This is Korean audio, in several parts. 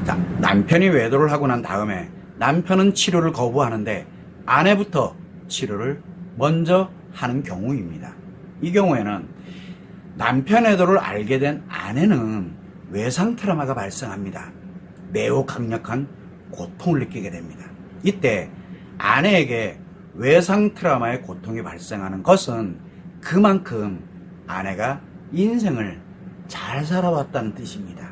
자, 남편이 외도를 하고 난 다음에 남편은 치료를 거부하는데 아내부터 치료를 먼저 하는 경우입니다. 이 경우에는 남편 외도를 알게 된 아내는 외상 트라우마가 발생합니다. 매우 강력한 고통을 느끼게 됩니다. 이때 아내에게 외상 트라우마의 고통이 발생하는 것은 그만큼 아내가 인생을 잘 살아왔다는 뜻입니다.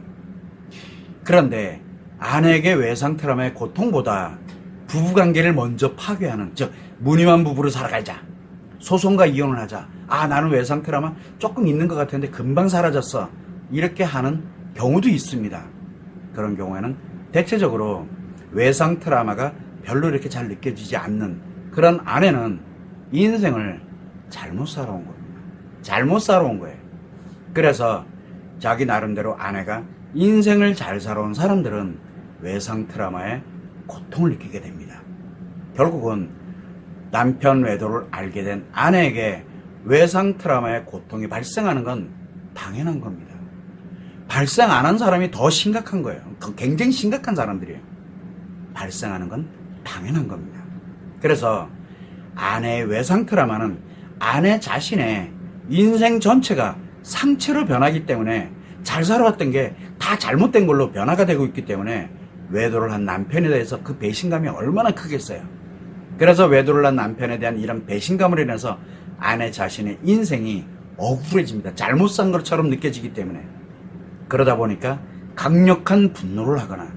그런데 아내에게 외상 트라우마의 고통보다 부부관계를 먼저 파괴하는, 즉 무늬만 부부로 살아가자, 소송과 이혼을 하자, 나는 외상 트라우마 조금 있는 것 같은데 금방 사라졌어, 이렇게 하는 경우도 있습니다. 그런 경우에는 대체적으로 외상 트라우마가 별로 이렇게 잘 느껴지지 않는 그런 아내는 인생을 잘못 살아온 겁니다. 잘못 살아온 거예요. 그래서 자기 나름대로 아내가 인생을 잘 살아온 사람들은 외상 트라우마에 고통을 느끼게 됩니다. 결국은 남편 외도를 알게 된 아내에게 외상 트라우마의 고통이 발생하는 건 당연한 겁니다. 발생 안 한 사람이 더 심각한 거예요. 굉장히 심각한 사람들이에요. 발생하는 건 당연한 겁니다. 그래서 아내의 외상 트라우마는 아내 자신의 인생 전체가 상처로 변하기 때문에 잘 살아왔던 게 다 잘못된 걸로 변화가 되고 있기 때문에 외도를 한 남편에 대해서 그 배신감이 얼마나 크겠어요. 그래서 외도를 한 남편에 대한 이런 배신감으로 인해서 아내 자신의 인생이 억울해집니다. 잘못 산 것처럼 느껴지기 때문에. 그러다 보니까 강력한 분노를 하거나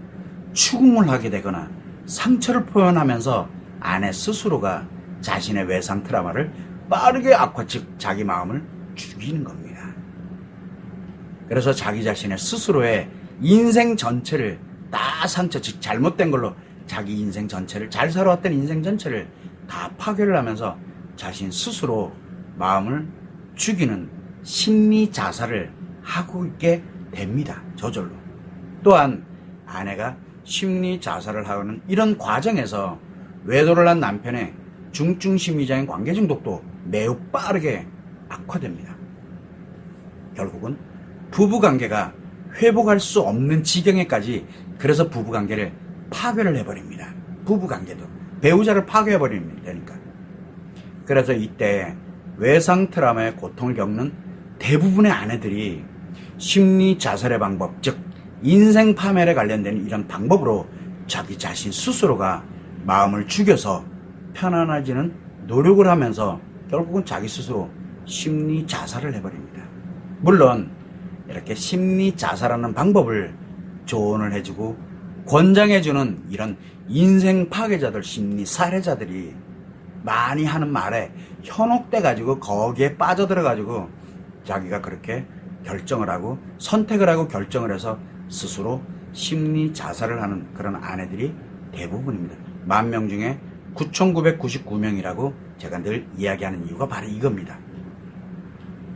추궁을 하게 되거나 상처를 표현하면서 아내 스스로가 자신의 외상 트라우마를 빠르게 악화, 즉 자기 마음을 죽이는 겁니다. 그래서 자기 자신의 스스로의 인생 전체를 다 상처, 즉 잘못된 걸로 자기 인생 전체를, 잘 살아왔던 인생 전체를 다 파괴를 하면서 자신 스스로 마음을 죽이는 심리 자살을 하고 있게 됩니다. 저절로. 또한 아내가 심리 자살을 하는 이런 과정에서 외도를 한 남편의 중증 심리적인 관계 중독도 매우 빠르게 악화됩니다. 결국은 부부관계가 회복할 수 없는 지경에까지, 그래서 부부관계를 파괴를 해버립니다. 부부관계도 배우자를 파괴해버리니까. 그래서 이때 외상 트라우마의 고통을 겪는 대부분의 아내들이 심리 자살의 방법, 즉 인생 파멸에 관련된 이런 방법으로 자기 자신 스스로가 마음을 죽여서 편안해지는 노력을 하면서 결국은 자기 스스로 심리 자살을 해버립니다. 물론 이렇게 심리 자살하는 방법을 조언을 해주고 권장해주는 이런 인생 파괴자들, 심리 살해자들이 많이 하는 말에 현혹돼가지고 거기에 빠져들어가지고 자기가 그렇게 결정을 하고 선택을 하고 결정을 해서 스스로 심리 자살을 하는 그런 아내들이 대부분입니다. 10,000명 중에 9,999명이라고 제가 늘 이야기하는 이유가 바로 이겁니다.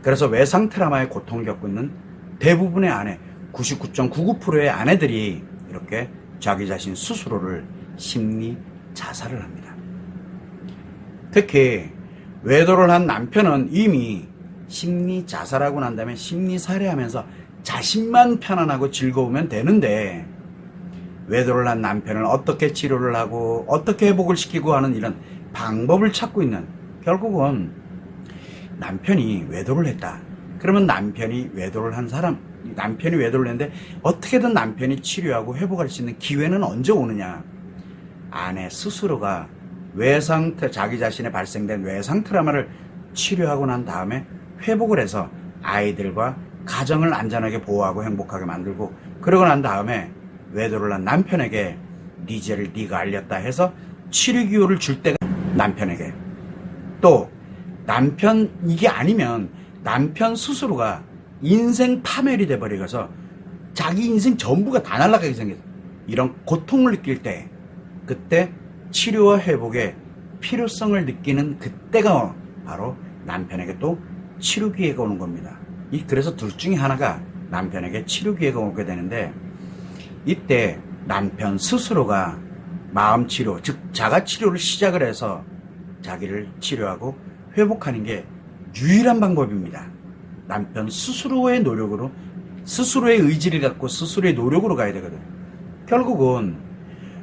그래서 외상 트라우마의 고통을 겪고 있는 대부분의 아내, 99.99%의 아내들이 이렇게 자기 자신 스스로를 심리 자살을 합니다. 특히 외도를 한 남편은 이미 심리 자살하고 난 다음에 심리 살해하면서 자신만 편안하고 즐거우면 되는데, 외도를 한 남편을 어떻게 치료를 하고 어떻게 회복을 시키고 하는 이런 방법을 찾고 있는, 결국은 남편이 외도를 했다. 그러면 남편이 외도를 했는데 어떻게든 남편이 치료하고 회복할 수 있는 기회는 언제 오느냐? 아내 스스로가 자기 자신에 발생된 외상 트라우마를 치료하고 난 다음에 회복을 해서 아이들과 가정을 안전하게 보호하고 행복하게 만들고, 그러고 난 다음에 외도를 한 남편에게 네 죄를 네가 알렸다 해서 치료 기호를 줄 때가 남편에게, 또 남편 이게 아니면 남편 스스로가 인생 파멸이 돼버리고서 자기 인생 전부가 다 날아가게 생겨서 이런 고통을 느낄 때, 그때 치료와 회복의 필요성을 느끼는 그때가 바로 남편에게 또 치료 기회가 오는 겁니다. 그래서 둘 중에 하나가 남편에게 치료 기회가 오게 되는데, 이때 남편 스스로가 마음 치료, 즉 자가 치료를 시작을 해서 자기를 치료하고 회복하는 게 유일한 방법입니다. 남편 스스로의 노력으로, 스스로의 의지를 갖고 스스로의 노력으로 가야 되거든요. 결국은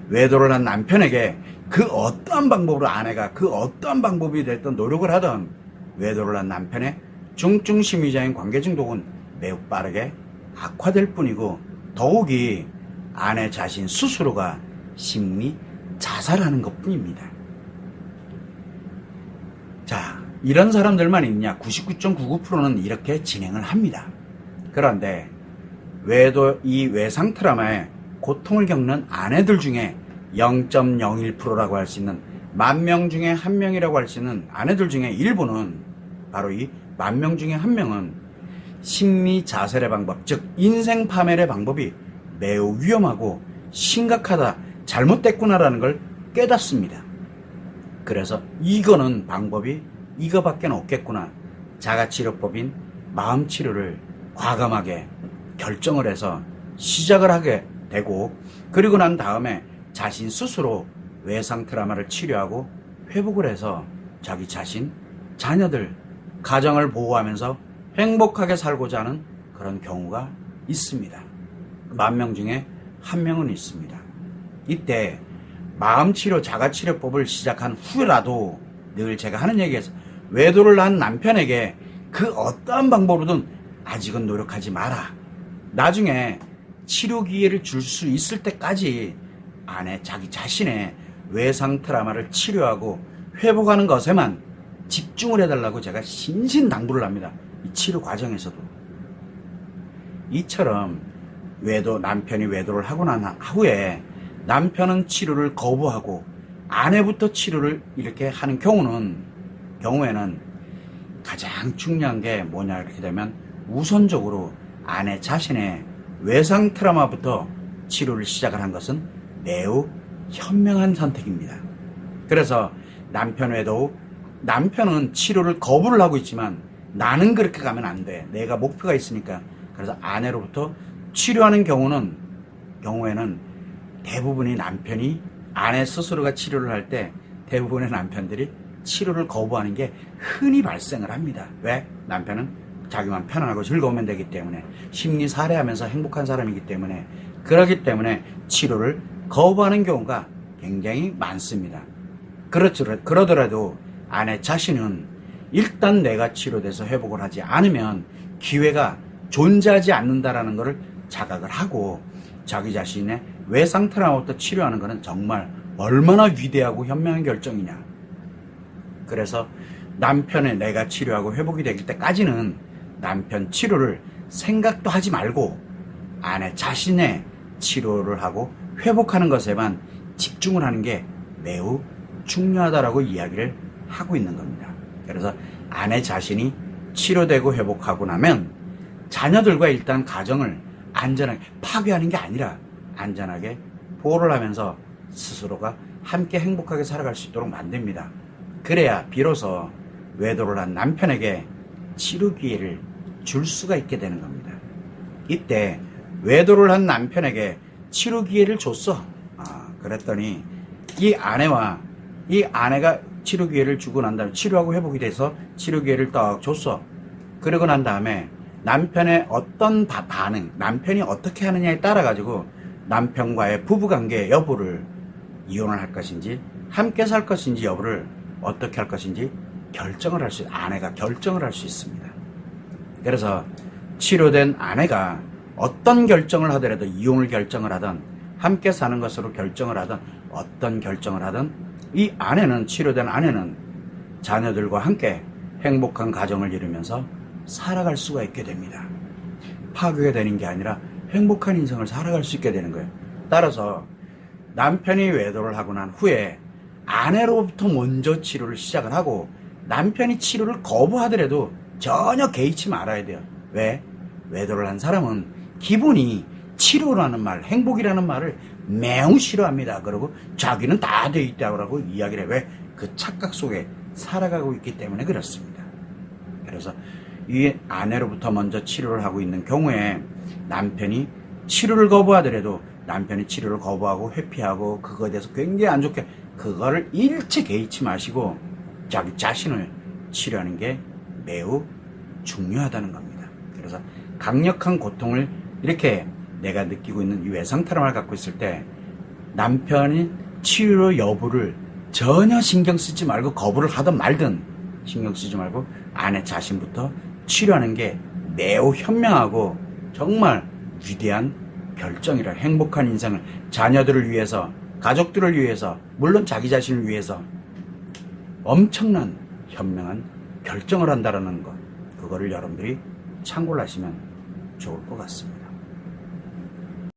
외도를 한 남편에게 그 어떠한 방법으로 아내가 그 어떠한 방법이 됐든 노력을 하든 외도를 한 남편의 중증 심리적인 관계 중독은 매우 빠르게 악화될 뿐이고 더욱이 아내 자신 스스로가 심리 자살하는 것 뿐입니다. 자, 이런 사람들만 있냐? 99.99%는 이렇게 진행을 합니다. 그런데 이 외상 트라우마에 고통을 겪는 아내들 중에 0.01%라고 할 수 있는 10,000명 중에 1명이라고 할 수 있는 아내들 중에 일부는 바로 이 10,000명 중에 1명은 심리 자살의 방법, 즉 인생 파멸의 방법이 매우 위험하고 심각하다, 잘못됐구나라는 걸 깨닫습니다. 그래서 이거는 방법이 이거밖에 없겠구나. 자가치료법인 마음치료를 과감하게 결정을 해서 시작을 하게 되고, 그리고 난 다음에 자신 스스로 외상 트라우마를 치료하고 회복을 해서 자기 자신, 자녀들, 가정을 보호하면서 행복하게 살고자 하는 그런 경우가 있습니다. 10,000명 중에 1명은 있습니다. 이때 마음치료 자가치료법을 시작한 후라도 늘 제가 하는 얘기에서 외도를 한 남편에게 그 어떠한 방법으로든 아직은 노력하지 마라. 나중에 치료 기회를 줄 수 있을 때까지 아내 자기 자신의 외상 트라우마를 치료하고 회복하는 것에만 집중을 해달라고 제가 신신당부를 합니다. 이 치료 과정에서도. 이처럼 남편이 외도를 하고 난 후에 남편은 치료를 거부하고 아내부터 치료를 이렇게 하는 경우에는 가장 중요한 게 뭐냐 이렇게 되면 우선적으로 아내 자신의 외상 트라우마부터 치료를 시작을 한 것은 매우 현명한 선택입니다. 그래서 남편은 치료를 거부를 하고 있지만 나는 그렇게 가면 안 돼. 내가 목표가 있으니까. 그래서 아내로부터 치료하는 경우에는 대부분이 아내 스스로가 치료를 할 때 대부분의 남편들이 치료를 거부하는 게 흔히 발생을 합니다. 왜? 남편은 자기만 편안하고 즐거우면 되기 때문에, 심리 살해하면서 행복한 사람이기 때문에, 그렇기 때문에 치료를 거부하는 경우가 굉장히 많습니다. 그러더라도 아내 자신은 일단 내가 치료돼서 회복을 하지 않으면 기회가 존재하지 않는다라는 것을 자각을 하고 자기 자신의 외상 트라우마부터 치료하는 것은 정말 얼마나 위대하고 현명한 결정이냐. 그래서 남편의 내가 치료하고 회복이 되길 때까지는 남편 치료를 생각도 하지 말고 아내 자신의 치료를 하고 회복하는 것에만 집중을 하는 게 매우 중요하다라고 이야기를 하고 있는 겁니다. 그래서 아내 자신이 치료되고 회복하고 나면 자녀들과 일단 가정을 안전하게 파괴하는 게 아니라 안전하게 보호를 하면서 스스로가 함께 행복하게 살아갈 수 있도록 만듭니다. 그래야 비로소 외도를 한 남편에게 치료 기회를 줄 수가 있게 되는 겁니다. 이때 외도를 한 남편에게 치료 기회를 줬어. 그랬더니 이 아내가 치료 기회를 주고 난 다음에 치료하고 회복이 돼서 치료 기회를 딱 줬어. 그러고 난 다음에 남편의 어떤 반응, 남편이 어떻게 하느냐에 따라 가지고 남편과의 부부관계 여부를 이혼을 할 것인지 함께 살 것인지 여부를 어떻게 할 것인지 아내가 결정을 할 수 있습니다. 그래서 치료된 아내가 어떤 결정을 하더라도 이혼을 결정을 하든 함께 사는 것으로 결정을 하든 어떤 결정을 하든 이 치료된 아내는 자녀들과 함께 행복한 가정을 이루면서 살아갈 수가 있게 됩니다. 파괴가 되는 게 아니라 행복한 인생을 살아갈 수 있게 되는 거예요. 따라서 남편이 외도를 하고 난 후에 아내로부터 먼저 치료를 시작을 하고 남편이 치료를 거부하더라도 전혀 개의치 말아야 돼요. 왜? 외도를 한 사람은 기본이 치료라는 말, 행복이라는 말을 매우 싫어합니다. 그리고 자기는 다 돼 있다고 이야기를 해. 왜? 그 착각 속에 살아가고 있기 때문에 그렇습니다. 그래서 이 아내로부터 먼저 치료를 하고 있는 경우에 남편이 치료를 거부하더라도 남편이 치료를 거부하고 회피하고 그거에 대해서 굉장히 안 좋게 그거를 일체 개의치 마시고 자기 자신을 치료하는 게 매우 중요하다는 겁니다. 그래서 강력한 고통을 이렇게 내가 느끼고 있는 이 외상 트라우마를 갖고 있을 때 남편이 치료 여부를 전혀 신경 쓰지 말고 거부를 하든 말든 신경 쓰지 말고 아내 자신부터 치료하는 게 매우 현명하고 정말 위대한 결정이라. 행복한 인생을 자녀들을 위해서, 가족들을 위해서, 물론 자기 자신을 위해서 엄청난 현명한 결정을 한다라는 것, 그거를 여러분들이 참고를 하시면 좋을 것 같습니다.